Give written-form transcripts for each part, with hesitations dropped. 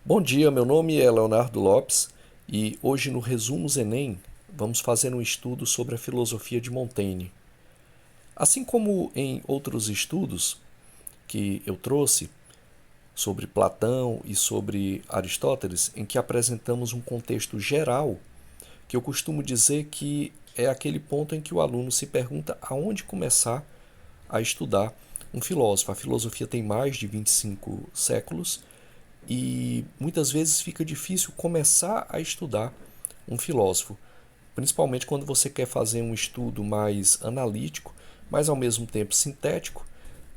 Bom dia, meu nome é Leonardo Lopes e hoje no Resumos Enem vamos fazer um estudo sobre a filosofia de Montaigne. Assim como em outros estudos que eu trouxe sobre Platão e sobre Aristóteles, em que apresentamos um contexto geral, que eu costumo dizer que é aquele ponto em que o aluno se pergunta aonde começar a estudar um filósofo. A filosofia tem mais de 25 séculos e muitas vezes fica difícil começar a estudar um filósofo, principalmente quando você quer fazer um estudo mais analítico, mas ao mesmo tempo sintético,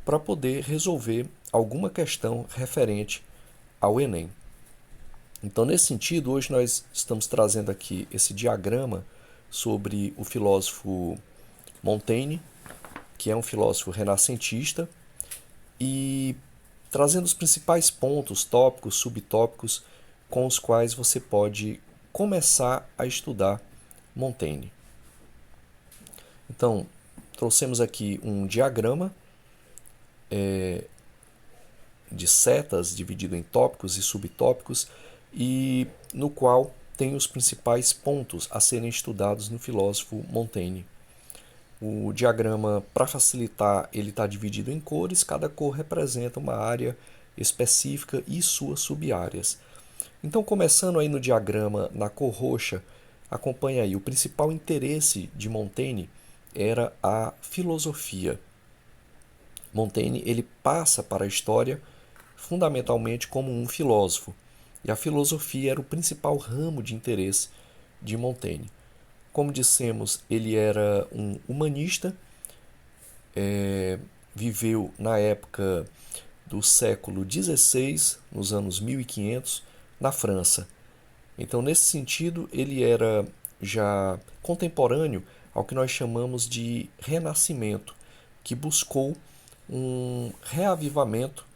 para poder resolver alguma questão referente ao Enem. Então, nesse sentido, hoje nós estamos trazendo aqui esse diagrama sobre o filósofo Montaigne, que é um filósofo renascentista, e trazendo os principais pontos, tópicos, subtópicos com os quais você pode começar a estudar Montaigne. Então, trouxemos aqui um diagrama de setas dividido em tópicos e subtópicos e no qual tem os principais pontos a serem estudados no filósofo Montaigne. O diagrama, para facilitar, ele está dividido em cores, cada cor representa uma área específica e suas sub-áreas. Então, começando aí no diagrama, na cor roxa, acompanha aí, o principal interesse de Montaigne era a filosofia. Montaigne ele passa para a história fundamentalmente como um filósofo, e a filosofia era o principal ramo de interesse de Montaigne. Como dissemos, ele era um humanista, viveu na época do século XVI, nos anos 1500, na França. Então, nesse sentido, ele era já contemporâneo ao que nós chamamos de Renascimento, que buscou um reavivamento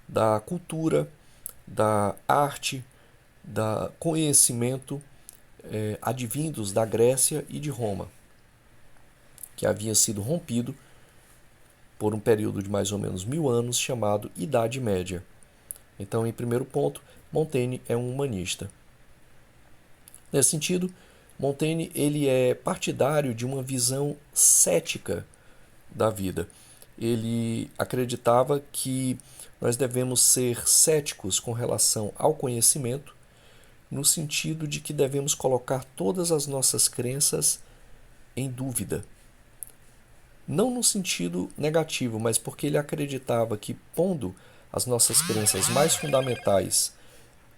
da cultura, da arte, da conhecimento advindos da Grécia e de Roma, que havia sido rompido por um período de mais ou menos 1000 anos chamado Idade Média. Então, em primeiro ponto, Montaigne é um humanista. Nesse sentido, Montaigne ele é partidário de uma visão cética da vida. Ele acreditava que nós devemos ser céticos com relação ao conhecimento, no sentido de que devemos colocar todas as nossas crenças em dúvida. Não no sentido negativo, mas porque ele acreditava que, pondo as nossas crenças mais fundamentais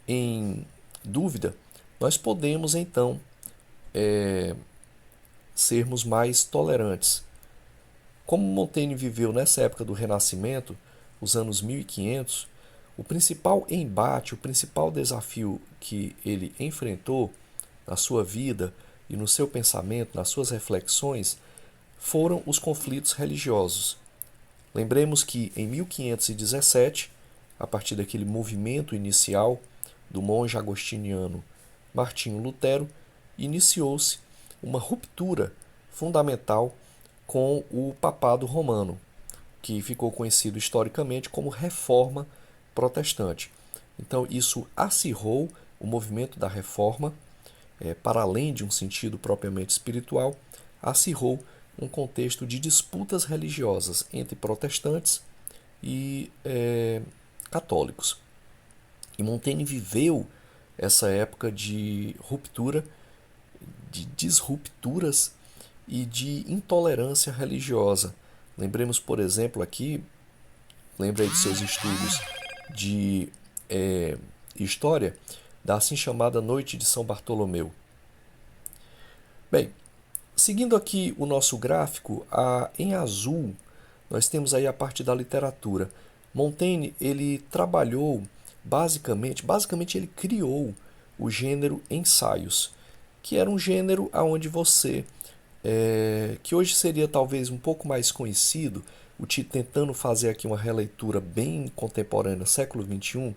em dúvida, nós podemos então sermos mais tolerantes. Como Montaigne viveu nessa época do Renascimento, os anos 1500, o principal embate, o principal desafio que ele enfrentou na sua vida e no seu pensamento, nas suas reflexões, foram os conflitos religiosos. Lembremos que em 1517, a partir daquele movimento inicial do monge agostiniano Martinho Lutero, iniciou-se uma ruptura fundamental com o papado romano, que ficou conhecido historicamente como Reforma Protestante. Então, isso acirrou o movimento da Reforma, para além de um sentido propriamente espiritual, acirrou um contexto de disputas religiosas entre protestantes e católicos. E Montaigne viveu essa época de ruptura, de disrupturas e de intolerância religiosa. Lembremos, por exemplo, aqui, lembre aí de seus estudos de história, da assim chamada Noite de São Bartolomeu. Bem, seguindo aqui o nosso gráfico, em azul, nós temos aí a parte da literatura. Montaigne, ele trabalhou basicamente ele criou o gênero ensaios, que era um gênero onde você, que hoje seria talvez um pouco mais conhecido, tentando fazer aqui uma releitura bem contemporânea, século XXI,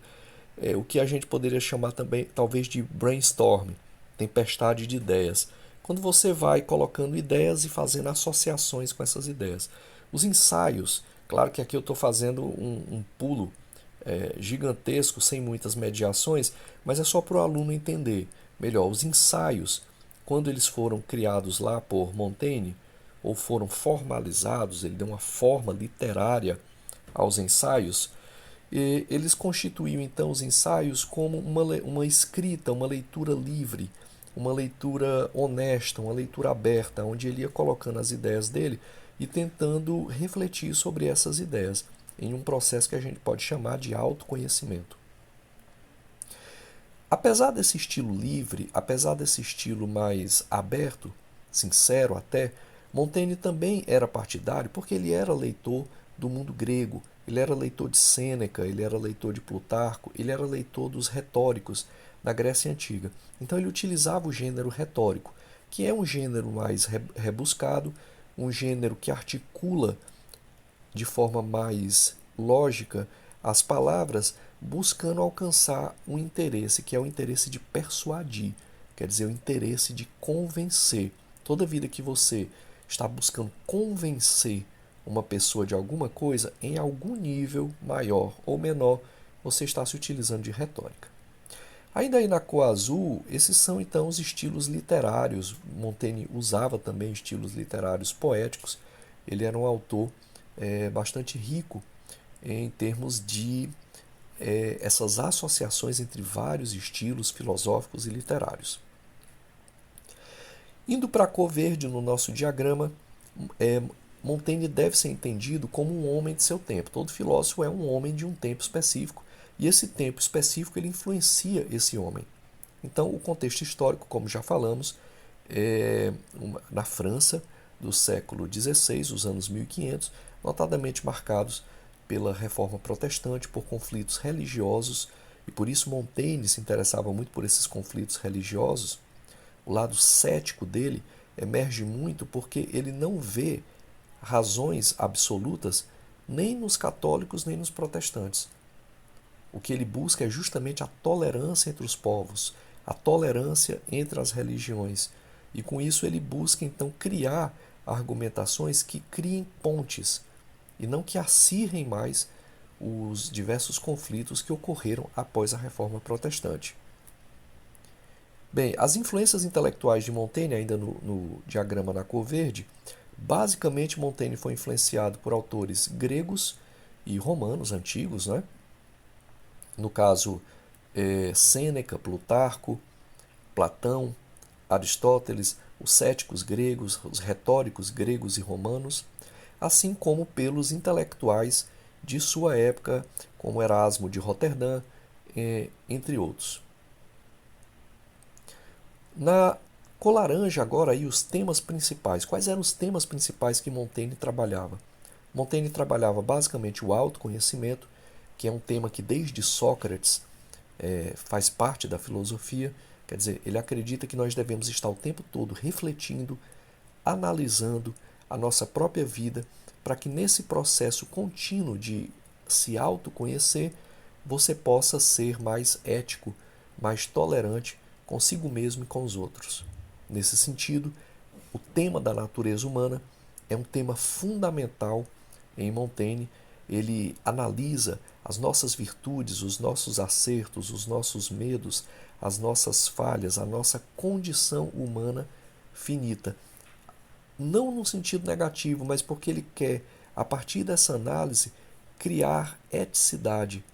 o que a gente poderia chamar também talvez de brainstorm, tempestade de ideias, quando você vai colocando ideias e fazendo associações com essas ideias. Os ensaios, claro que aqui eu estou fazendo um pulo gigantesco, sem muitas mediações, mas é só para o aluno entender melhor. Os ensaios, quando eles foram criados lá por Montaigne, ou foram formalizados, ele deu uma forma literária aos ensaios, e eles constituíam então os ensaios como uma escrita, uma leitura livre, uma leitura honesta, uma leitura aberta, onde ele ia colocando as ideias dele e tentando refletir sobre essas ideias, em um processo que a gente pode chamar de autoconhecimento. Apesar desse estilo livre, apesar desse estilo mais aberto, sincero até, Montaigne também era partidário porque ele era leitor do mundo grego, ele era leitor de Sêneca, ele era leitor de Plutarco, ele era leitor dos retóricos da Grécia Antiga. Então ele utilizava o gênero retórico, que é um gênero mais rebuscado, um gênero que articula de forma mais lógica as palavras, buscando alcançar um interesse, que é o interesse de persuadir, quer dizer, o interesse de convencer. Toda vida que você está buscando convencer uma pessoa de alguma coisa, em algum nível maior ou menor, você está se utilizando de retórica. Ainda aí na cor azul, esses são então os estilos literários. Montaigne usava também estilos literários poéticos. Ele era um autor bastante rico em termos de essas associações entre vários estilos filosóficos e literários. Indo para a cor verde no nosso diagrama, Montaigne deve ser entendido como um homem de seu tempo. Todo filósofo é um homem de um tempo específico, e esse tempo específico ele influencia esse homem. Então, o contexto histórico, como já falamos, na França do século XVI, os anos 1500, notadamente marcados pela Reforma Protestante, por conflitos religiosos, e por isso Montaigne se interessava muito por esses conflitos religiosos. O lado cético dele emerge muito porque ele não vê razões absolutas nem nos católicos nem nos protestantes. O que ele busca é justamente a tolerância entre os povos, a tolerância entre as religiões. E com isso ele busca então criar argumentações que criem pontes e não que acirrem mais os diversos conflitos que ocorreram após a Reforma Protestante. Bem, as influências intelectuais de Montaigne, ainda no diagrama na cor verde, basicamente Montaigne foi influenciado por autores gregos e romanos antigos, né? No caso, Sêneca, Plutarco, Platão, Aristóteles, os céticos gregos, os retóricos gregos e romanos, assim como pelos intelectuais de sua época, como Erasmo de Roterdã, entre outros. Na cor laranja agora aí os temas principais. Quais eram os temas principais que Montaigne trabalhava? Montaigne trabalhava basicamente o autoconhecimento, que é um tema que desde Sócrates faz parte da filosofia. Quer dizer, ele acredita que nós devemos estar o tempo todo refletindo, analisando a nossa própria vida, para que nesse processo contínuo de se autoconhecer, você possa ser mais ético, mais tolerante consigo mesmo e com os outros. Nesse sentido, o tema da natureza humana é um tema fundamental em Montaigne. Ele analisa as nossas virtudes, os nossos acertos, os nossos medos, as nossas falhas, a nossa condição humana finita. Não no sentido negativo, mas porque ele quer, a partir dessa análise, criar eticidade,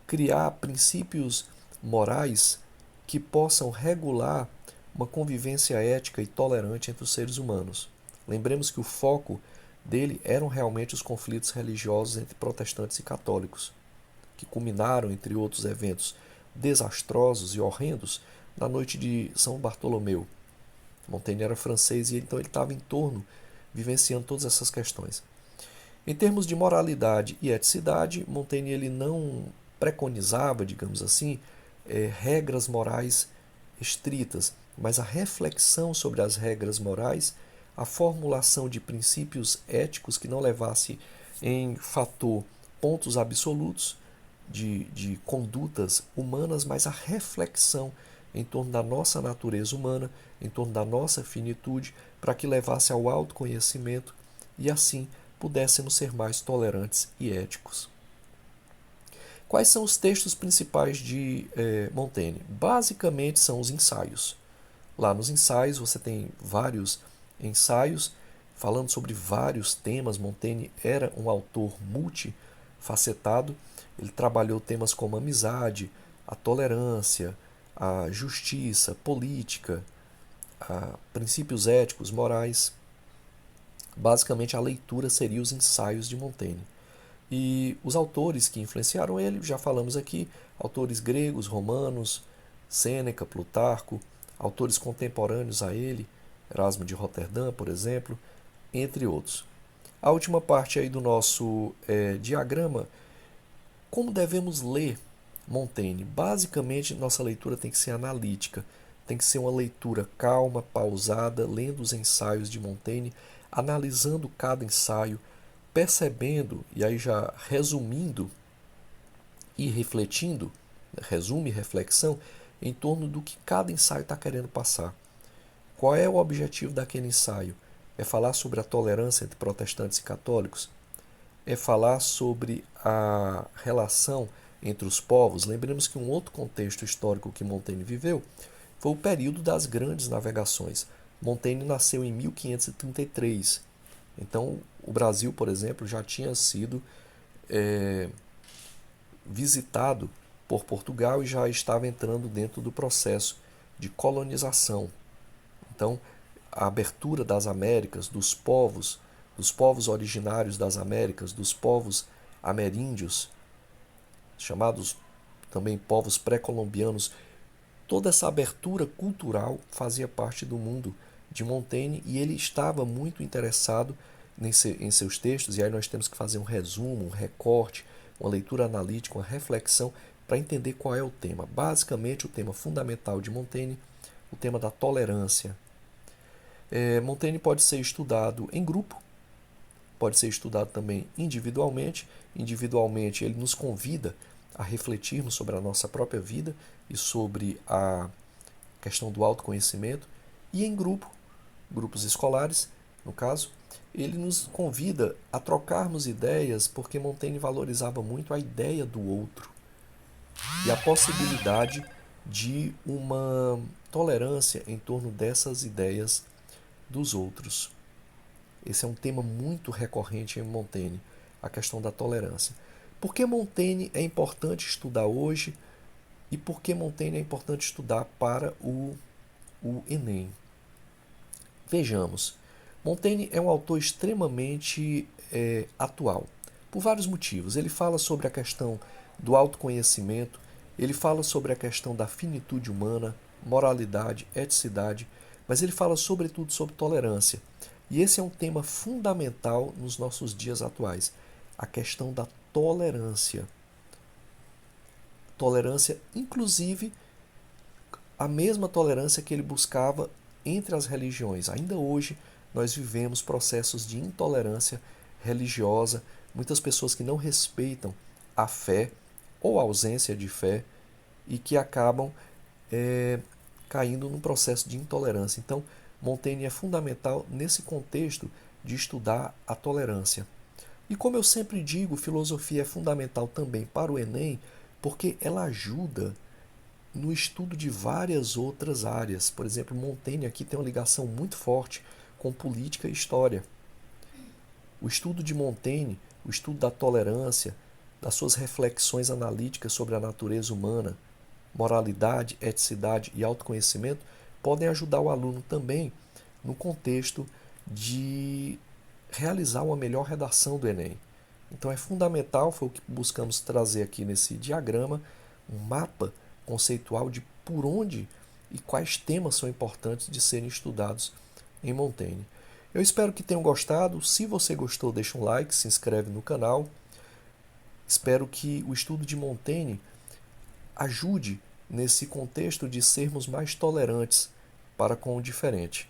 criar princípios morais que possam regular uma convivência ética e tolerante entre os seres humanos. Lembremos que o foco dele eram realmente os conflitos religiosos entre protestantes e católicos, que culminaram, entre outros eventos desastrosos e horrendos, na noite de São Bartolomeu. Montaigne era francês e então ele estava em torno, vivenciando todas essas questões. Em termos de moralidade e eticidade, Montaigne ele não preconizava, digamos assim, regras morais estritas, mas a reflexão sobre as regras morais, a formulação de princípios éticos que não levasse em fator pontos absolutos de condutas humanas, mas a reflexão em torno da nossa natureza humana, em torno da nossa finitude, para que levasse ao autoconhecimento e assim pudéssemos ser mais tolerantes e éticos. Quais são os textos principais de Montaigne? Basicamente são os ensaios. Lá nos ensaios você tem vários ensaios falando sobre vários temas. Montaigne era um autor multifacetado. Ele trabalhou temas como a amizade, a tolerância, a justiça, política, princípios éticos, morais. Basicamente a leitura seria os ensaios de Montaigne. E os autores que influenciaram ele, já falamos aqui, autores gregos, romanos, Sêneca, Plutarco, autores contemporâneos a ele, Erasmo de Roterdã, por exemplo, entre outros. A última parte aí do nosso diagrama, como devemos ler Montaigne? Basicamente, nossa leitura tem que ser analítica, tem que ser uma leitura calma, pausada, lendo os ensaios de Montaigne, analisando cada ensaio, percebendo, e aí já resumindo e refletindo, resumo e reflexão, em torno do que cada ensaio está querendo passar. Qual é o objetivo daquele ensaio? É falar sobre a tolerância entre protestantes e católicos? É falar sobre a relação entre os povos? Lembremos que um outro contexto histórico que Montaigne viveu foi o período das grandes navegações. Montaigne nasceu em 1533. Então, o Brasil, por exemplo, já tinha sido visitado por Portugal e já estava entrando dentro do processo de colonização. Então, a abertura das Américas, dos povos originários das Américas, dos povos ameríndios, chamados também povos pré-colombianos, toda essa abertura cultural fazia parte do mundo de Montaigne e ele estava muito interessado em seus textos, e aí nós temos que fazer um resumo, um recorte, uma leitura analítica, uma reflexão para entender qual é o tema. Basicamente, o tema fundamental de Montaigne, o tema da tolerância. Montaigne pode ser estudado em grupo, pode ser estudado também individualmente. Individualmente, ele nos convida a refletirmos sobre a nossa própria vida e sobre a questão do autoconhecimento. E em grupo, grupos escolares, no caso, ele nos convida a trocarmos ideias, porque Montaigne valorizava muito a ideia do outro e a possibilidade de uma tolerância em torno dessas ideias dos outros. Esse é um tema muito recorrente em Montaigne, a questão da tolerância. Por que Montaigne é importante estudar hoje e por que Montaigne é importante estudar para o Enem? Vejamos, Montaigne é um autor extremamente atual, por vários motivos. Ele fala sobre a questão do autoconhecimento, ele fala sobre a questão da finitude humana, moralidade, eticidade, mas ele fala sobretudo sobre tolerância. E esse é um tema fundamental nos nossos dias atuais, a questão da tolerância. Tolerância, inclusive, a mesma tolerância que ele buscava entre as religiões. Ainda hoje, nós vivemos processos de intolerância religiosa, muitas pessoas que não respeitam a fé ou a ausência de fé e que acabam caindo num processo de intolerância. Então, Montaigne é fundamental nesse contexto de estudar a tolerância. E como eu sempre digo, filosofia é fundamental também para o Enem, porque ela ajuda no estudo de várias outras áreas. Por exemplo, Montaigne aqui tem uma ligação muito forte com política e história. O estudo de Montaigne, o estudo da tolerância, das suas reflexões analíticas sobre a natureza humana, moralidade, eticidade e autoconhecimento, podem ajudar o aluno também no contexto de realizar uma melhor redação do Enem. Então é fundamental, foi o que buscamos trazer aqui nesse diagrama, um mapa conceitual de por onde e quais temas são importantes de serem estudados em Montaigne. Eu espero que tenham gostado. Se você gostou, deixa um like, se inscreve no canal. Espero que o estudo de Montaigne ajude nesse contexto de sermos mais tolerantes para com o diferente,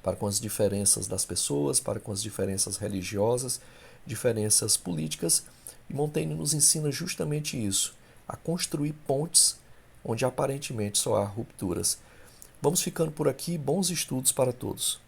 para com as diferenças das pessoas, para com as diferenças religiosas, diferenças políticas. E Montaigne nos ensina justamente isso, a construir pontes onde aparentemente só há rupturas. Vamos ficando por aqui. Bons estudos para todos.